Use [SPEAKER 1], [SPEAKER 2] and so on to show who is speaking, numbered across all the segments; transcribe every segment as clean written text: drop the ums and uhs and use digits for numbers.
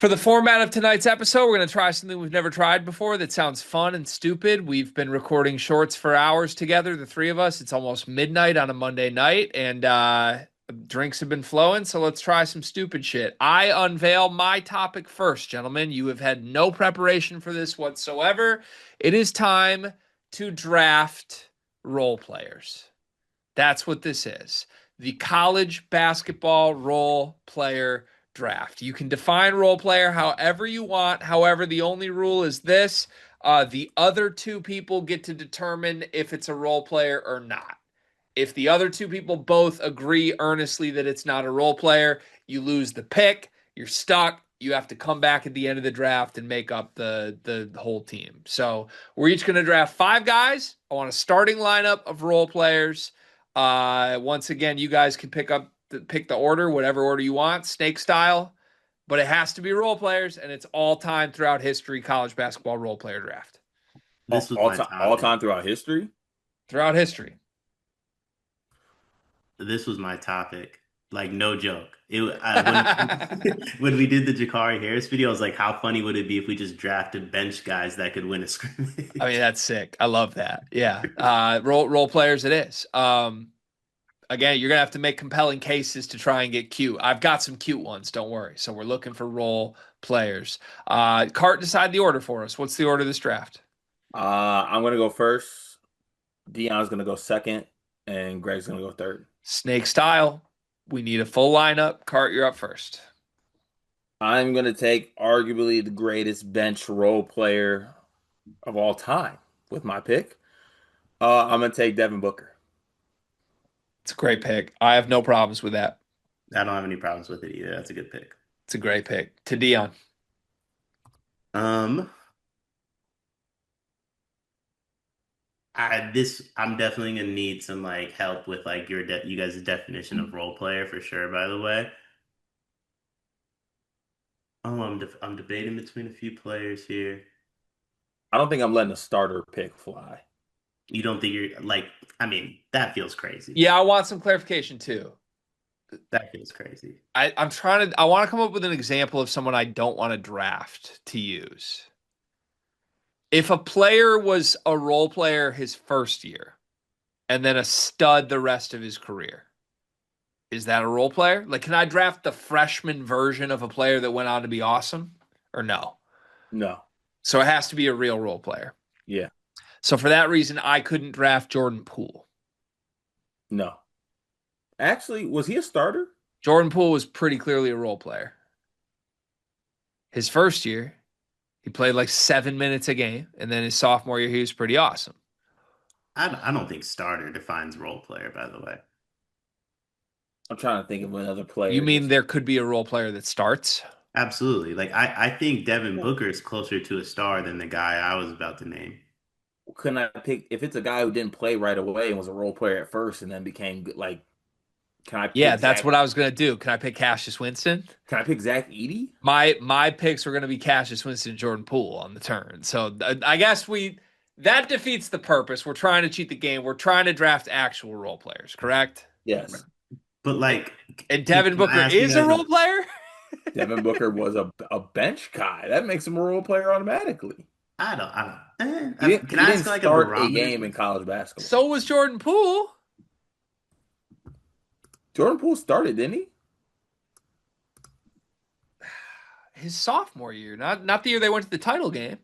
[SPEAKER 1] For the format of tonight's episode, we're going to try something we've never tried before that sounds fun and stupid. We've been recording shorts for hours together, the three of us. It's almost midnight on a Monday night, and drinks have been flowing, so let's try some stupid shit. I unveil my topic first, gentlemen. You have had no preparation for this whatsoever. It is time to draft role players. That's what this is. The college basketball role player draft. You can define role player however you want. However, the only rule is this: the other two people get to determine if it's a role player or not. If the other two people both agree earnestly that it's not a role player, you lose the pick. You're stuck. You have to come back at the end of the draft and make up the whole team. So we're each going to draft five guys. I want a starting lineup of role players. Once again, you guys can pick the order, whatever order you want, snake style, but it has to be role players, and it's all time throughout history college basketball role player draft.
[SPEAKER 2] This was
[SPEAKER 3] All
[SPEAKER 2] my
[SPEAKER 3] time, all
[SPEAKER 2] topic.
[SPEAKER 3] time throughout history.
[SPEAKER 1] Throughout history.
[SPEAKER 2] This was my topic. Like no joke. When when we did the Jakari Harris video, I was like, how funny would it be if we just drafted bench guys that could win a
[SPEAKER 1] I mean,
[SPEAKER 2] scrimmage?
[SPEAKER 1] that's sick. I love that. Yeah. Role players it is. Again, you're gonna have to make compelling cases to try and get cute. I've got some cute ones, don't worry. So we're looking for role players. Cart, decide the order for us. What's the order of this draft?
[SPEAKER 3] I'm gonna go first. Dion's gonna go second, and Greg's gonna go third.
[SPEAKER 1] Snake style. We need a full lineup. Cart, you're up first.
[SPEAKER 3] I'm gonna take arguably the greatest bench role player of all time with my pick. I'm gonna take Devin Booker.
[SPEAKER 1] It's a great pick. I have no problems with that.
[SPEAKER 2] I don't have any problems with it either. That's a good pick.
[SPEAKER 1] It's a great pick. To Dion.
[SPEAKER 2] Um, I'm definitely gonna need some like help with like you guys' definition of role player for sure, by the way. Oh, I'm debating between a few players here.
[SPEAKER 3] I don't think I'm letting a starter pick fly.
[SPEAKER 2] You don't think you're like, I mean, that feels crazy.
[SPEAKER 1] Yeah, I want some clarification too.
[SPEAKER 2] That feels crazy.
[SPEAKER 1] I want to come up with an example of someone I don't want to draft to use. If a player was a role player his first year and then a stud the rest of his career, is that a role player? Like, can I draft the freshman version of a player that went on to be awesome or no?
[SPEAKER 3] No.
[SPEAKER 1] So it has to be a real role player.
[SPEAKER 3] Yeah.
[SPEAKER 1] So for that reason, I couldn't draft Jordan Poole.
[SPEAKER 3] No. Actually, was he a starter?
[SPEAKER 1] Jordan Poole was pretty clearly a role player. His first year, he played like 7 minutes a game, and then his sophomore year, he was pretty awesome.
[SPEAKER 2] I don't think starter defines role player, by the way.
[SPEAKER 3] I'm trying to think of another
[SPEAKER 1] You
[SPEAKER 3] player.
[SPEAKER 1] mean
[SPEAKER 3] Just
[SPEAKER 1] there could be a role player that starts?
[SPEAKER 2] Absolutely. Like I think Devin Booker is closer to a star than the guy I was about to name.
[SPEAKER 3] couldn't I pick if it's a guy who didn't play right away and was a role player at first and then became good, like can I
[SPEAKER 1] Yeah,
[SPEAKER 3] pick
[SPEAKER 1] that's
[SPEAKER 3] Zach?
[SPEAKER 1] what I was gonna do. Can I pick Cassius Winston?
[SPEAKER 3] Can I pick Zach Edey?
[SPEAKER 1] My picks were gonna be Cassius Winston and Jordan Poole on the turn. So I guess we that defeats the purpose. We're trying to cheat the game. We're trying to draft actual role players, correct?
[SPEAKER 3] Yes.
[SPEAKER 2] But like,
[SPEAKER 1] And
[SPEAKER 2] can
[SPEAKER 1] Devin
[SPEAKER 2] I
[SPEAKER 1] Booker
[SPEAKER 2] ask you
[SPEAKER 1] is a
[SPEAKER 2] guys
[SPEAKER 1] role player?
[SPEAKER 3] Devin Booker was a bench guy. That makes him a role player automatically. He
[SPEAKER 2] can I
[SPEAKER 3] didn't
[SPEAKER 2] ask like a
[SPEAKER 3] start a
[SPEAKER 2] barometer
[SPEAKER 3] game in
[SPEAKER 2] question?
[SPEAKER 3] college basketball.
[SPEAKER 1] So was Jordan Poole.
[SPEAKER 3] Jordan Poole started, didn't he?
[SPEAKER 1] His sophomore year, not the year they went to the title game.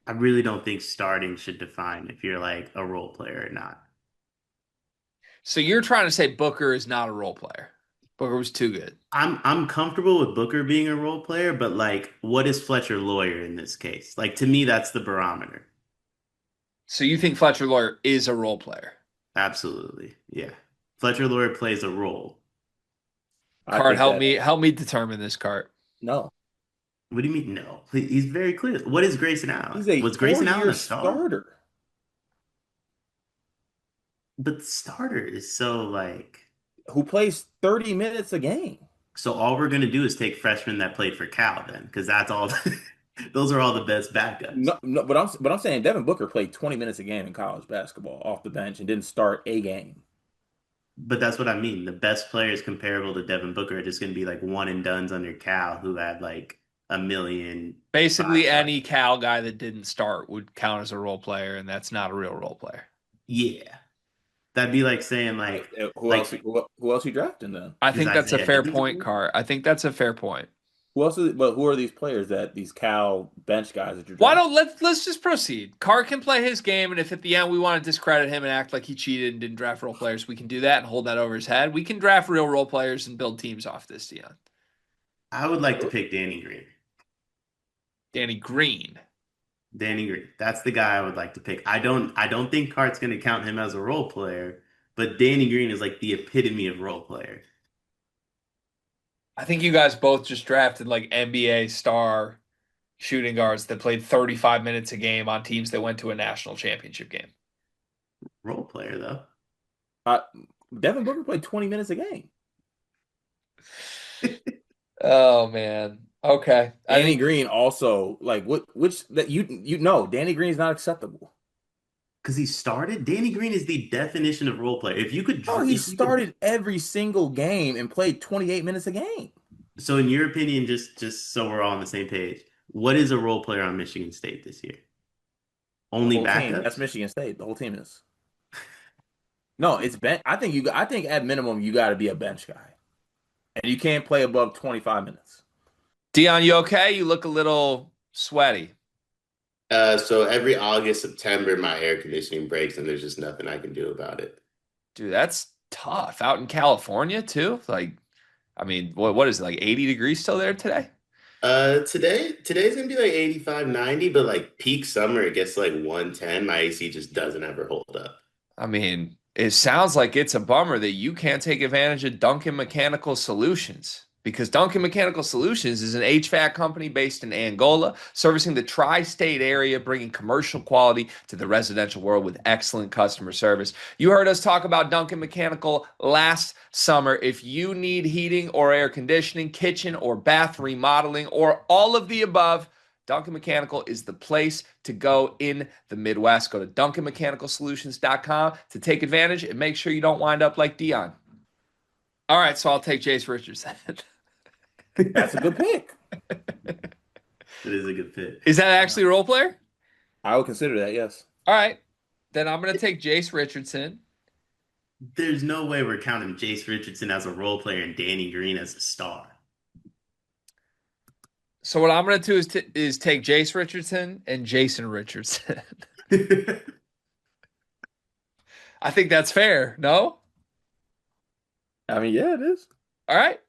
[SPEAKER 2] I really don't think starting should define if you're like a role player or not.
[SPEAKER 1] So you're trying to say Booker is not a role player. Booker was too good.
[SPEAKER 2] I'm comfortable with Booker being a role player, but like, what is Fletcher Lawyer in this case? Like to me, that's the barometer.
[SPEAKER 1] So you think Fletcher Lawyer is a role player?
[SPEAKER 2] Absolutely. Yeah. Fletcher Lawyer plays a role.
[SPEAKER 3] I
[SPEAKER 1] Cart,
[SPEAKER 3] think that
[SPEAKER 1] help me determine this, Cart.
[SPEAKER 3] no.
[SPEAKER 2] What do you mean? No. He's very clear. What is Grayson Allen?
[SPEAKER 3] He's a
[SPEAKER 2] Was Grayson Allen
[SPEAKER 3] four-year
[SPEAKER 2] a star?
[SPEAKER 3] starter.
[SPEAKER 2] But the starter is so like,
[SPEAKER 3] Who plays 30 minutes a game.
[SPEAKER 2] so all we're gonna do is take freshmen that played for Cal then, because that's all. Those are all the best backups.
[SPEAKER 3] No, no, but I'm saying Devin Booker played 20 minutes a game in college basketball off the bench and didn't start a game.
[SPEAKER 2] But that's what I mean. The best players comparable to Devin Booker are just gonna be like one and dones under Cal who had like a million five
[SPEAKER 1] Basically,
[SPEAKER 2] stars.
[SPEAKER 1] any Cal guy that didn't start would count as a role player, and that's not a real role player.
[SPEAKER 2] Yeah, that'd be like saying
[SPEAKER 3] Who else?
[SPEAKER 2] like
[SPEAKER 3] Who else you drafting then?
[SPEAKER 1] I
[SPEAKER 2] is
[SPEAKER 1] think that's a
[SPEAKER 2] Isaiah
[SPEAKER 1] fair
[SPEAKER 2] Higgins a
[SPEAKER 1] point,
[SPEAKER 2] role?
[SPEAKER 1] Cart. I think that's a fair point.
[SPEAKER 3] Who else? But who are these players that these Cal bench guys that you're
[SPEAKER 1] Why
[SPEAKER 3] drafting?
[SPEAKER 1] don't let's just proceed. Cart can play his game, and if at the end we want to discredit him and act like he cheated and didn't draft role players, we can do that and hold that over his head. We can draft real role players and build teams off this, Dion.
[SPEAKER 2] I would like to pick Danny Green.
[SPEAKER 1] Danny Green.
[SPEAKER 2] Danny Green. That's the guy I would like to pick. I don't think Cart's gonna count him as a role player, but Danny Green is like the epitome of role player.
[SPEAKER 1] I think you guys both just drafted like NBA star shooting guards that played 35 minutes a game on teams that went to a national championship game.
[SPEAKER 2] Role player though.
[SPEAKER 3] Uh, Devin Booker played 20 minutes a game.
[SPEAKER 1] Oh man. Okay. I
[SPEAKER 3] Danny
[SPEAKER 1] think
[SPEAKER 3] Green also like which that you know Danny Green's not acceptable.
[SPEAKER 2] Because he started. Danny Green is the definition of role player.
[SPEAKER 3] Oh, he
[SPEAKER 2] If you could,
[SPEAKER 3] started every single game and played 28 minutes a game.
[SPEAKER 2] so in your opinion, just so we're all on the same page, what is a role player on Michigan State this year?
[SPEAKER 3] The
[SPEAKER 2] Only
[SPEAKER 3] whole team. That's
[SPEAKER 2] backups?
[SPEAKER 3] Michigan State. The whole team is. No, it's bench. I think at minimum you got to be a bench guy, and you can't play above 25 minutes.
[SPEAKER 1] Dion, you okay? You look a little sweaty.
[SPEAKER 4] So every August, September, my air conditioning breaks, and there's just nothing I can do about it.
[SPEAKER 1] Dude, that's tough. Out in California too. Like, I mean, what is it, like 80 degrees still there today?
[SPEAKER 4] Today's gonna be like 85, 90, but like peak summer, it gets like 110. My AC just doesn't ever hold up.
[SPEAKER 1] I mean, it sounds like it's a bummer that you can't take advantage of Duncan Mechanical Solutions because Duncan Mechanical Solutions is an HVAC company based in Angola, servicing the tri-state area, bringing commercial quality to the residential world with excellent customer service. You heard us talk about Duncan Mechanical last summer. If you need heating or air conditioning, kitchen or bath remodeling, or all of the above, Duncan Mechanical is the place to go in the Midwest. Go to duncanmechanicalsolutions.com to take advantage and make sure you don't wind up like Dion. All right, so I'll take Jace Richardson.
[SPEAKER 3] That's a good pick.
[SPEAKER 2] It is a good pick.
[SPEAKER 1] Is that actually a role player?
[SPEAKER 3] I would consider that. Yes.
[SPEAKER 1] All right, then I'm going to take Jace Richardson.
[SPEAKER 2] There's no way we're counting Jace Richardson as a role player and Danny Green as a star.
[SPEAKER 1] So what I'm going to do is take Jace Richardson and Jason Richardson. I think that's fair. No?
[SPEAKER 3] I mean, yeah, it is.
[SPEAKER 1] All right.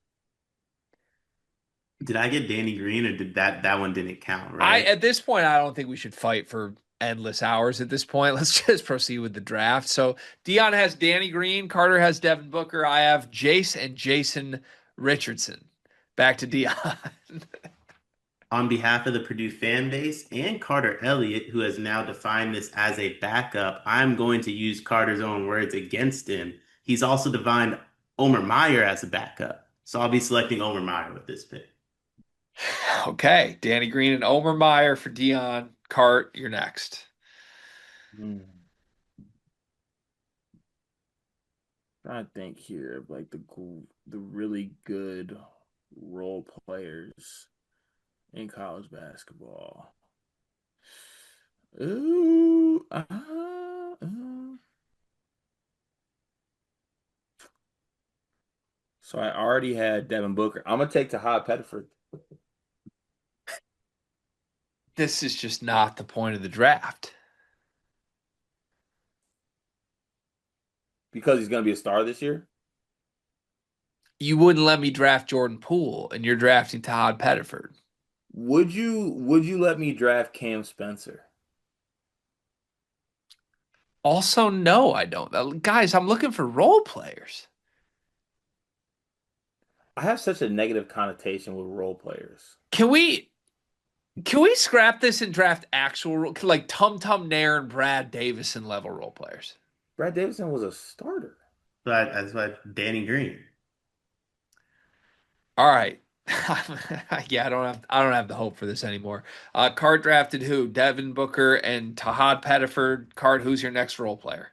[SPEAKER 2] Did I get Danny Green or did that one didn't count,
[SPEAKER 1] I
[SPEAKER 2] right?
[SPEAKER 1] at this point I don't think we should fight for endless hours at this point. Let's just proceed with the draft. So Dion has Danny Green, Carter has Devin Booker, I have Jace and Jason Richardson. Back to Dion.
[SPEAKER 2] On behalf of the Purdue fan base and Carter Elliott, who has now defined this as a backup, I'm going to use Carter's own words against him. He's also defined Omer Meyer as a backup. So I'll be selecting Omer Meyer with this pick.
[SPEAKER 1] Okay, Danny Green and Omer Meyer for Dion. Cart, you're next.
[SPEAKER 3] Hmm. I think here of like the really good role players in college basketball. Ooh, So I already had Devin Booker. I'm gonna take Tahad Pettiford
[SPEAKER 1] This is just not the point of the draft.
[SPEAKER 3] because he's gonna be a star this year.
[SPEAKER 1] You wouldn't let me draft Jordan Poole, and you're drafting Todd Pettiford.
[SPEAKER 3] Would you let me draft Cam Spencer?
[SPEAKER 1] Also, no, I don't. Guys, I'm looking for role players.
[SPEAKER 3] I have such a negative connotation with role players.
[SPEAKER 1] Can we scrap this and draft actual like Tum Tum Nair and Brad Davison level role players?
[SPEAKER 3] Brad Davison was a starter.
[SPEAKER 2] But that's why Danny Green.
[SPEAKER 1] All right. Yeah, I don't have the hope for this anymore. Card drafted who? Devin Booker and Tahad Pettiford. Card, who's your next role player?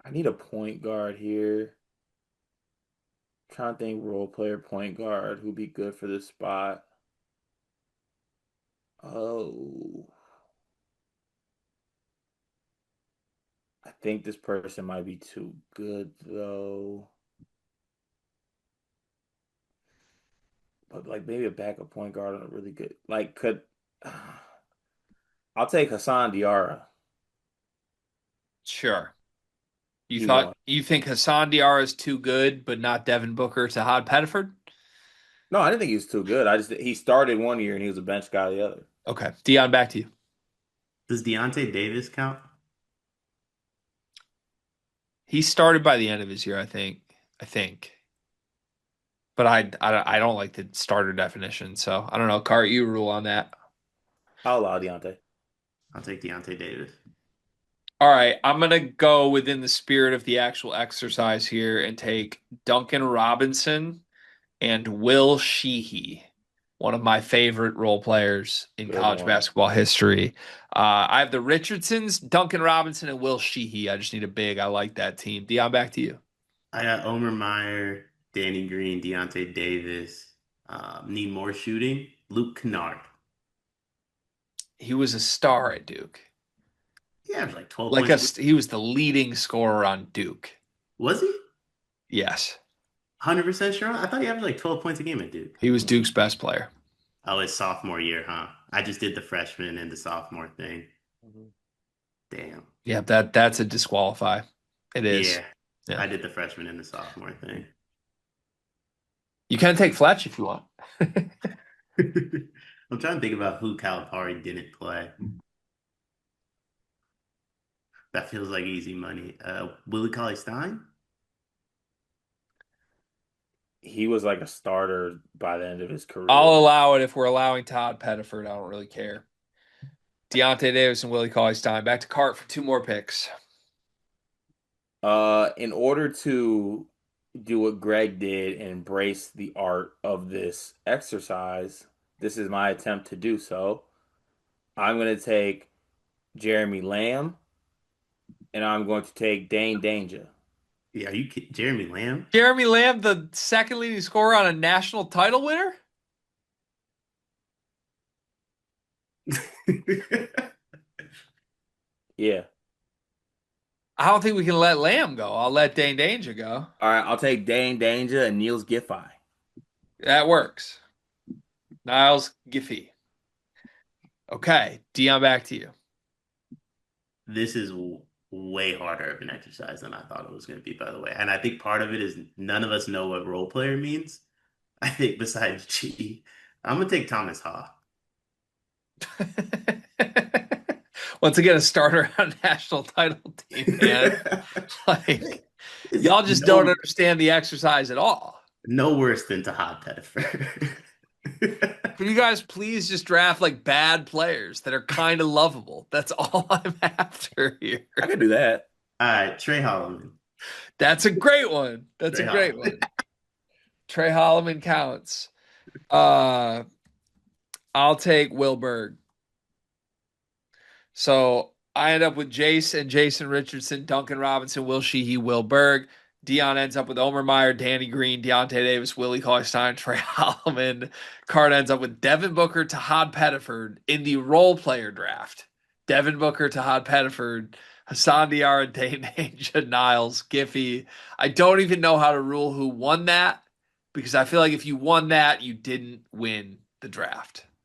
[SPEAKER 3] I need a point guard here. trying to think role player point guard who'd be good for this spot. Oh, I think this person might be too good though. But like maybe a backup point guard on a really good like could I'll take Hassan Diarra.
[SPEAKER 1] Sure.
[SPEAKER 3] He's one.
[SPEAKER 1] You think Hassan Diarra is too good, but not Devin Booker to Hod Pettiford?
[SPEAKER 3] No, I didn't think he was too good. I just he started one year and he was a bench guy the other.
[SPEAKER 1] Okay. Dion, back to you.
[SPEAKER 2] Does Deontay Davis count?
[SPEAKER 1] He started by the end of his year, I think. I think. But I don't like the starter definition, so I don't know. Cart, you rule on that.
[SPEAKER 3] I'll allow Deontay.
[SPEAKER 2] I'll take Deontay Davis.
[SPEAKER 1] All right, I'm gonna go within the spirit of the actual exercise here and take Duncan Robinson and Will Sheehy, one of my favorite role players in
[SPEAKER 3] Good
[SPEAKER 1] college
[SPEAKER 3] one.
[SPEAKER 1] basketball history. I have the Richardsons, Duncan Robinson, and Will Sheehy. I just need a big. I like that team. Dion, back to you.
[SPEAKER 2] I got Omer Meyer, Danny Green, Deontay Davis. Need more shooting. Luke Kennard.
[SPEAKER 1] He was a star at Duke.
[SPEAKER 2] He averaged like 12 points.
[SPEAKER 1] He was the leading scorer on Duke.
[SPEAKER 2] Was he?
[SPEAKER 1] Yes,
[SPEAKER 2] 100% sure? I thought he averaged like 12 points a game at Duke.
[SPEAKER 1] he was Duke's best player.
[SPEAKER 2] Oh, his sophomore year, huh? I just did the freshman and the sophomore thing. Damn.
[SPEAKER 1] Yeah, that's a disqualify. It is.
[SPEAKER 2] Yeah,
[SPEAKER 1] Yeah.
[SPEAKER 2] I did the freshman and the sophomore thing.
[SPEAKER 1] You can take Fletch if you want.
[SPEAKER 2] I'm trying to think about who Calipari didn't play. That feels like easy money. Willie Cauley-Stein?
[SPEAKER 3] He was like a starter by the end of his career.
[SPEAKER 1] I'll allow it if we're allowing Todd Pettiford. I don't really care. Deontay Davis and Willie Cauley-Stein. Back to Cart for two more picks.
[SPEAKER 3] In order to do what Greg did and embrace the art of this exercise, this is my attempt to do so. I'm going to take Jeremy Lamb and I'm going to take Dane Danger.
[SPEAKER 2] Yeah, are you kidding? Jeremy Lamb?
[SPEAKER 1] Jeremy Lamb, the second leading scorer on a national title winner?
[SPEAKER 3] Yeah.
[SPEAKER 1] I don't think we can let Lamb go. I'll let Dane Danger go.
[SPEAKER 3] All right, I'll take Dane Danger and Niels Giffey.
[SPEAKER 1] That works. Niles Giffey. Okay, Dion, back to you.
[SPEAKER 2] This is way harder of an exercise than I thought it was going to be, by the way. And I think part of it is none of us know what role player means. I think besides G, I'm going to take Thomas Ha.
[SPEAKER 1] Once again, a starter on a national title team, man. Like, y'all just don't understand the exercise at all.
[SPEAKER 2] No worse than Todd Pettiford.
[SPEAKER 1] Can you guys please just draft like bad players that are kind of lovable? That's all I'm after here.
[SPEAKER 3] I can do that.
[SPEAKER 2] All right, Trey Holloman.
[SPEAKER 1] That's a great one. That's
[SPEAKER 2] Trey
[SPEAKER 1] a great
[SPEAKER 2] Holloman.
[SPEAKER 1] one. Trey Holloman counts. I'll take Will Berg. So I end up with Jace and Jason Richardson, Duncan Robinson, Will Sheehy, Will Berg. Dion ends up with Omer Meyer, Danny Green, Deontay Davis, Willie Cauley-Stein, Trey Holloman. Card ends up with Devin Booker to Hod Pettiford in the role player draft. Devin Booker to Hod Pettiford, Hassan Diarra, Dane Danger, Niles, Giffey. I don't even know how to rule who won that because I feel like if you won that, you didn't win the draft.